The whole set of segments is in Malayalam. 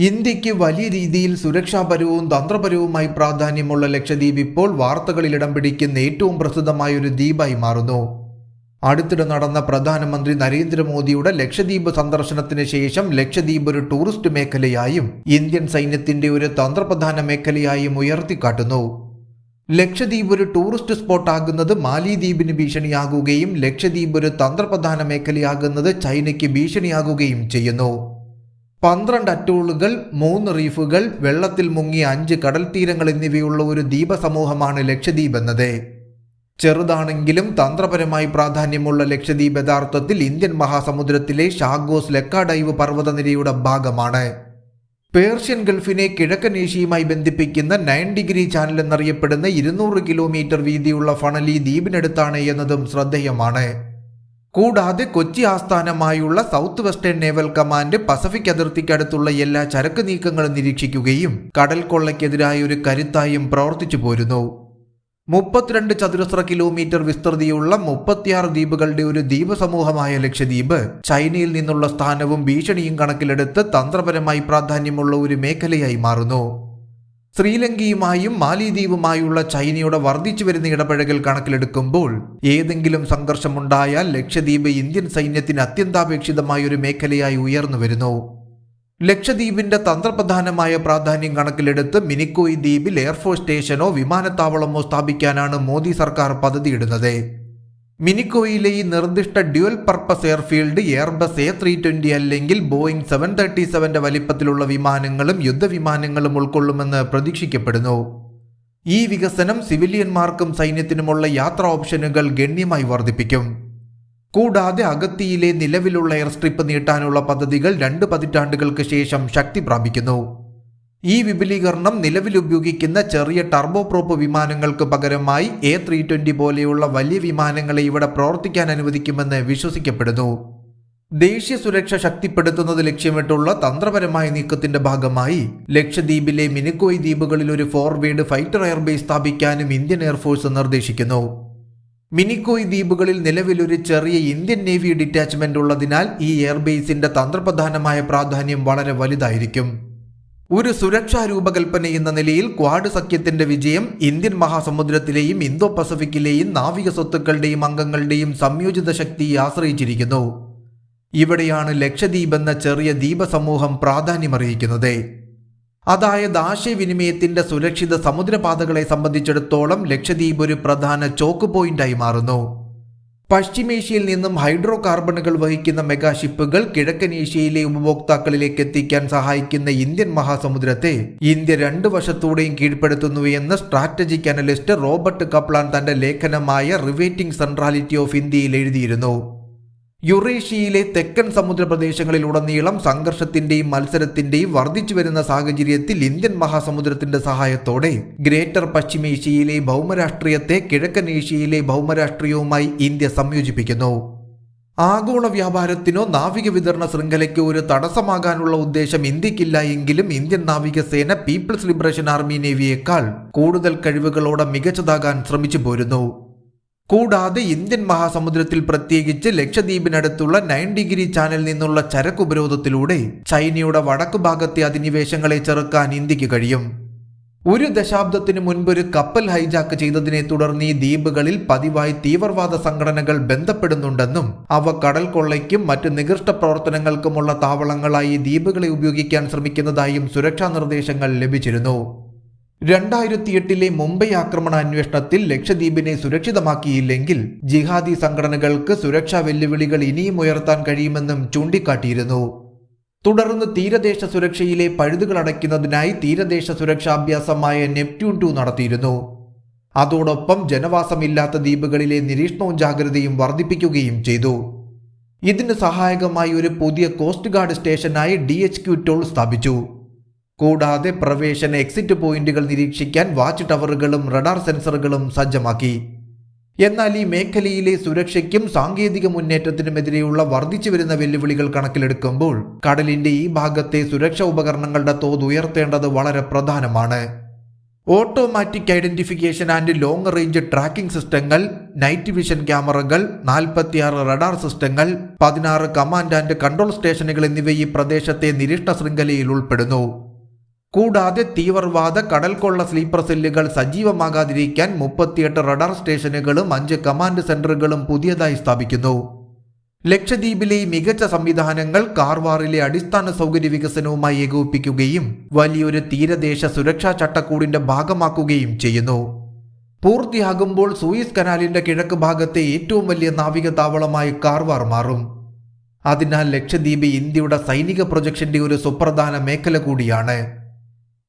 ഇന്ത്യക്ക് വലിയ രീതിയിൽ സുരക്ഷാപരവും തന്ത്രപരവുമായി പ്രാധാന്യമുള്ള ലക്ഷദ്വീപ് ഇപ്പോൾ വാർത്തകളിൽ ഇടം പിടിക്കുന്ന ഏറ്റവും പ്രസിദ്ധമായ ഒരു ദ്വീപായി മാറുന്നു. അടുത്തിടെ നടന്ന പ്രധാനമന്ത്രി നരേന്ദ്രമോദിയുടെ ലക്ഷദ്വീപ് സന്ദർശനത്തിന് ശേഷം ലക്ഷദ്വീപ് ഒരു ടൂറിസ്റ്റ് മേഖലയായും ഇന്ത്യൻ സൈന്യത്തിന്റെ ഒരു തന്ത്രപ്രധാന മേഖലയായും ഉയർത്തിക്കാട്ടുന്നു. ലക്ഷദ്വീപ് ഒരു ടൂറിസ്റ്റ് സ്പോട്ടാകുന്നത് മാലിദ്വീപിന് ഭീഷണിയാകുകയും ലക്ഷദ്വീപ് ഒരു തന്ത്രപ്രധാന മേഖലയാകുന്നത് ചൈനയ്ക്ക് ഭീഷണിയാകുകയും ചെയ്യുന്നു. 12 അറ്റോളുകൾ, 3 റീഫുകൾ, വെള്ളത്തിൽ മുങ്ങിയ 5 കടൽ തീരങ്ങൾ എന്നിവയുള്ള ഒരു ദ്വീപസമൂഹമാണ് ലക്ഷദ്വീപ് എന്നത്. ചെറുതാണെങ്കിലും തന്ത്രപരമായി പ്രാധാന്യമുള്ള ലക്ഷദ്വീപ് യഥാർത്ഥത്തിൽ ഇന്ത്യൻ മഹാസമുദ്രത്തിലെ ഷാഗോസ് ലക്കാഡൈവ് പർവ്വതനിരയുടെ ഭാഗമാണ്. പേർഷ്യൻ ഗൾഫിനെ കിഴക്കൻ ഏഷ്യയുമായി ബന്ധിപ്പിക്കുന്ന 9 ഡിഗ്രി ചാനൽ എന്നറിയപ്പെടുന്ന 200 കിലോമീറ്റർ വീതിയുള്ള ഫണൽ ഈ ദ്വീപിനടുത്താണ് എന്നതും ശ്രദ്ധേയമാണ്. കൂടാതെ കൊച്ചി ആസ്ഥാനമായുള്ള south western naval command Pacific അതിർത്തിക്കടുത്തുള്ള എല്ലാ ചരക്ക് നീക്കങ്ങളും നിരീക്ഷിക്കുകയും കടൽ കൊള്ളയ്ക്കെതിരായ ഒരു കരുത്തായും പ്രവർത്തിച്ചു പോരുന്നു. 32 ചതുരശ്ര കിലോമീറ്റർ വിസ്തൃതിയുള്ള 36 ദ്വീപുകളുടെ ഒരു ദ്വീപസമൂഹമായ ലക്ഷദ്വീപ് ചൈനയിൽ നിന്നുള്ള സ്ഥാനവും ഭീഷണിയും കണക്കിലെടുത്ത് തന്ത്രപരമായി പ്രാധാന്യമുള്ള ഒരു മേഖലയായി മാറുന്നു. ശ്രീലങ്കയുമായും മാലിദ്വീപുമായുള്ള ചൈനയുടെ വർദ്ധിച്ചു വരുന്ന ഇടപഴകൽ കണക്കിലെടുക്കുമ്പോൾ ഏതെങ്കിലും സംഘർഷമുണ്ടായാൽ ലക്ഷദ്വീപ് ഇന്ത്യൻ സൈന്യത്തിന് അത്യന്താപേക്ഷിതമായ ഒരു മേഖലയായി ഉയർന്നു വരുന്നു. ലക്ഷദ്വീപിന്റെ തന്ത്രപ്രധാനമായ പ്രാധാന്യം കണക്കിലെടുത്ത് മിനിക്കോയ് ദ്വീപിൽ എയർഫോഴ്സ് സ്റ്റേഷനോ വിമാനത്താവളമോ സ്ഥാപിക്കാനാണ് മോദി സർക്കാർ പദ്ധതിയിടുന്നത്. മിനിക്കോയിലെ ഈ നിർദ്ദിഷ്ട dual purpose airfield Airbus A320 അല്ലെങ്കിൽ ബോയിങ് 737 വലിപ്പത്തിലുള്ള വിമാനങ്ങളും യുദ്ധവിമാനങ്ങളും ഉൾക്കൊള്ളുമെന്ന് പ്രതീക്ഷിക്കപ്പെടുന്നു. ഈ വികസനം സിവിലിയന്മാർക്കും സൈന്യത്തിനുമുള്ള യാത്രാ ഓപ്ഷനുകൾ ഗണ്യമായി വർദ്ധിപ്പിക്കും. കൂടാതെ അഗത്തിയിലെ നിലവിലുള്ള എയർ സ്ട്രിപ്പ് നീട്ടാനുള്ള പദ്ധതികൾ 2 പതിറ്റാണ്ടുകൾക്ക് ശേഷം ശക്തി പ്രാപിക്കുന്നു. ഈ വിപുലീകരണം നിലവിൽ ഉപയോഗിക്കുന്ന ചെറിയ ടർബോപ്രോപ്പ് വിമാനങ്ങൾക്ക് പകരമായി A320 പോലെയുള്ള വലിയ വിമാനങ്ങളെ ഇവിടെ പ്രവർത്തിക്കാൻ അനുവദിക്കുമെന്ന് വിശ്വസിക്കപ്പെടുന്നു. ദേശീയ സുരക്ഷ ശക്തിപ്പെടുത്തുന്നത് ലക്ഷ്യമിട്ടുള്ള തന്ത്രപരമായ നീക്കത്തിന്റെ ഭാഗമായി ലക്ഷദ്വീപിലെ മിനിക്കോയ് ദ്വീപുകളിൽ ഒരു ഫോർവേഡ് ഫൈറ്റർ എയർബേസ് സ്ഥാപിക്കാനും ഇന്ത്യൻ എയർഫോഴ്സ് നിർദ്ദേശിക്കുന്നു. മിനിക്കോയ് ദ്വീപുകളിൽ നിലവിലൊരു ചെറിയ ഇന്ത്യൻ നേവി ഡിറ്റാച്ച്മെന്റ് ഉള്ളതിനാൽ ഈ എയർബേസിന്റെ തന്ത്രപ്രധാനമായ പ്രാധാന്യം വളരെ വലുതായിരിക്കും. ഒരു സുരക്ഷാ രൂപകൽപ്പന എന്ന നിലയിൽ ക്വാഡ് സഖ്യത്തിന്റെ വിജയം ഇന്ത്യൻ മഹാസമുദ്രത്തിലെയും ഇന്തോ പസഫിക്കിലെയും നാവിക സ്വത്തുക്കളുടെയും അംഗങ്ങളുടെയും സംയോജിത ശക്തിയെ ആശ്രയിച്ചിരിക്കുന്നു. ഇവിടെയാണ് ലക്ഷദ്വീപ് എന്ന ചെറിയ ദ്വീപസമൂഹം പ്രാധാന്യമറിയിക്കുന്നത്. അതായത് ആശയവിനിമയത്തിന്റെ സുരക്ഷിത സമുദ്രപാതകളെ സംബന്ധിച്ചിടത്തോളം ലക്ഷദ്വീപ് ഒരു പ്രധാന ചോക്ക് പോയിന്റായി മാറുന്നു. പശ്ചിമേഷ്യയിൽ നിന്നും ഹൈഡ്രോ കാർബണുകൾ വഹിക്കുന്ന മെഗാഷിപ്പുകൾ കിഴക്കൻ ഏഷ്യയിലെ ഉപഭോക്താക്കളിലേക്ക് എത്തിക്കാൻ സഹായിക്കുന്ന ഇന്ത്യൻ മഹാസമുദ്രത്തെ ഇന്ത്യ 2 വശത്തൂടെയും കീഴ്പ്പെടുത്തുന്നു എന്ന് സ്ട്രാറ്റജിക് അനലിസ്റ്റ് റോബർട്ട് കപ്ലാൻ തന്റെ ലേഖനമായ റിവേറ്റിംഗ് സെൻട്രാലിറ്റി ഓഫ് ഇന്ത്യയിൽ എഴുതിയിരുന്നു. യുറേഷ്യയിലെ തെക്കൻ സമുദ്ര പ്രദേശങ്ങളിലുടനീളം സംഘർഷത്തിന്റെയും മത്സരത്തിന്റെയും വർദ്ധിച്ചു വരുന്ന സാഹചര്യത്തിൽ ഇന്ത്യൻ മഹാസമുദ്രത്തിന്റെ സഹായത്തോടെ ഗ്രേറ്റർ പശ്ചിമേഷ്യയിലെ ഭൗമരാഷ്ട്രീയത്തെ കിഴക്കൻ ഏഷ്യയിലെ ഭൗമരാഷ്ട്രീയവുമായി ഇന്ത്യ സംയോജിപ്പിക്കുന്നു. ആഗോള വ്യാപാരത്തിനോ നാവിക വിതരണ ശൃംഖലയ്ക്കോ ഒരു തടസ്സമാകാനുള്ള ഉദ്ദേശം ഇന്ത്യക്കില്ല എങ്കിലും ഇന്ത്യൻ നാവികസേന പീപ്പിൾസ് ലിബറേഷൻ ആർമി നേവിയേക്കാൾ കൂടുതൽ കഴിവുകളോടെ മികച്ചതാകാൻ ശ്രമിച്ചു പോരുന്നു. കൂടാതെ ഇന്ത്യൻ മഹാസമുദ്രത്തിൽ പ്രത്യേകിച്ച് ലക്ഷദ്വീപിനടുത്തുള്ള 9 ഡിഗ്രി ചാനൽ നിന്നുള്ള ചരക്ക് ഉപരോധത്തിലൂടെ ചൈനയുടെ വടക്കു ഭാഗത്തെ അധിനിവേശങ്ങളെ ചെറുക്കാൻ ഇന്ത്യക്ക് കഴിയും. 1 ദശാബ്ദത്തിന് മുൻപ് ഒരു കപ്പൽ ഹൈജാക്ക് ചെയ്തതിനെ തുടർന്ന് ഈ ദ്വീപുകളിൽ പതിവായി തീവ്രവാദ സംഘടനകൾ ബന്ധപ്പെടുന്നുണ്ടെന്നും അവ കടൽ കൊള്ളയ്ക്കും മറ്റ് നികൃഷ്ട പ്രവർത്തനങ്ങൾക്കുമുള്ള താവളങ്ങളായി ദ്വീപുകളെ ഉപയോഗിക്കാൻ ശ്രമിക്കുന്നതായും സുരക്ഷാ നിർദ്ദേശങ്ങൾ ലഭിച്ചിരുന്നു. 2008 മുംബൈ ആക്രമണ അന്വേഷണത്തിൽ ലക്ഷദ്വീപിനെ സുരക്ഷിതമാക്കിയില്ലെങ്കിൽ ജിഹാദി സംഘടനകൾക്ക് സുരക്ഷാ വെല്ലുവിളികൾ ഇനിയും ഉയർത്താൻ കഴിയുമെന്നും ചൂണ്ടിക്കാട്ടിയിരുന്നു. തുടർന്ന് തീരദേശ സുരക്ഷയിലെ പഴുതുകൾ അടയ്ക്കുന്നതിനായി തീരദേശ സുരക്ഷാഭ്യാസമായ നെപ്റ്റ്യൂൺ 2 നടത്തിയിരുന്നു. അതോടൊപ്പം ജനവാസമില്ലാത്ത ദ്വീപുകളിലെ നിരീക്ഷണവും ജാഗ്രതയും വർദ്ധിപ്പിക്കുകയും ചെയ്തു. ഇതിന് സഹായകമായി ഒരു പുതിയ കോസ്റ്റ് ഗാർഡ് സ്റ്റേഷനായി DHQ-12 സ്ഥാപിച്ചു. കൂടാതെ പ്രവേശന എക്സിറ്റ് പോയിന്റുകൾ നിരീക്ഷിക്കാൻ വാച്ച് ടവറുകളും റഡാർ സെൻസറുകളും സജ്ജമാക്കി. എന്നാൽ ഈ മേഖലയിലെ സുരക്ഷയ്ക്കും സാങ്കേതിക മുന്നേറ്റത്തിനുമെതിരെയുള്ള വർദ്ധിച്ചു വരുന്ന വെല്ലുവിളികൾ കണക്കിലെടുക്കുമ്പോൾ കടലിന്റെ ഈ ഭാഗത്തെ സുരക്ഷാ ഉപകരണങ്ങളുടെ തോത് ഉയർത്തേണ്ടത് വളരെ പ്രധാനമാണ്. Automatic identification and long range tracking സിസ്റ്റങ്ങൾ, നൈറ്റ് വിഷൻ ക്യാമറകൾ, 46 റഡാർ സിസ്റ്റങ്ങൾ, 16 കമാൻഡ് ആൻഡ് കൺട്രോൾ സ്റ്റേഷനുകൾ എന്നിവ ഈ പ്രദേശത്തെ നിരീക്ഷണ ശൃംഖലയിൽ ഉൾപ്പെടുന്നു. കൂടാതെ തീവ്രവാദ കടൽക്കൊള്ള സ്ലീപ്പർ സെല്ലുകൾ സജീവമാകാതിരിക്കാൻ 38 റഡാർ സ്റ്റേഷനുകളും 5 കമാൻഡ് സെന്ററുകളും പുതിയതായി സ്ഥാപിക്കുന്നു. ലക്ഷദ്വീപിലെ ഈ മികച്ച സംവിധാനങ്ങൾ കാർവാറിലെ അടിസ്ഥാന സൗകര്യ വികസനവുമായി ഏകോപിപ്പിക്കുകയും വലിയൊരു തീരദേശ സുരക്ഷാ ചട്ടക്കൂടിന്റെ ഭാഗമാക്കുകയും ചെയ്യുന്നു. പൂർത്തിയാകുമ്പോൾ സൂയിസ് കനാലിന്റെ കിഴക്ക് ഭാഗത്തെ ഏറ്റവും വലിയ നാവിക താവളമായി കാർവാർ മാറും. അതിനാൽ ലക്ഷദ്വീപ് ഇന്ത്യയുടെ സൈനിക പ്രൊജക്ഷന്റെ ഒരു സുപ്രധാന മേഖല കൂടിയാണ്.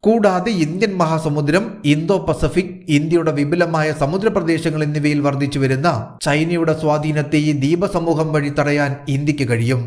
കൂടാതെ ഇന്ത്യൻ മഹാസമുദ്രം, ഇന്തോ പസഫിക്, ഇന്ത്യയുടെ വിപുലമായ സമുദ്രപ്രദേശങ്ങൾ എന്നിവയിൽ വർദ്ധിച്ചു വരുന്ന ചൈനയുടെ സ്വാധീനത്തെ ഈ ദ്വീപസമൂഹം വഴി തടയാൻ ഇന്ത്യക്ക് കഴിയും.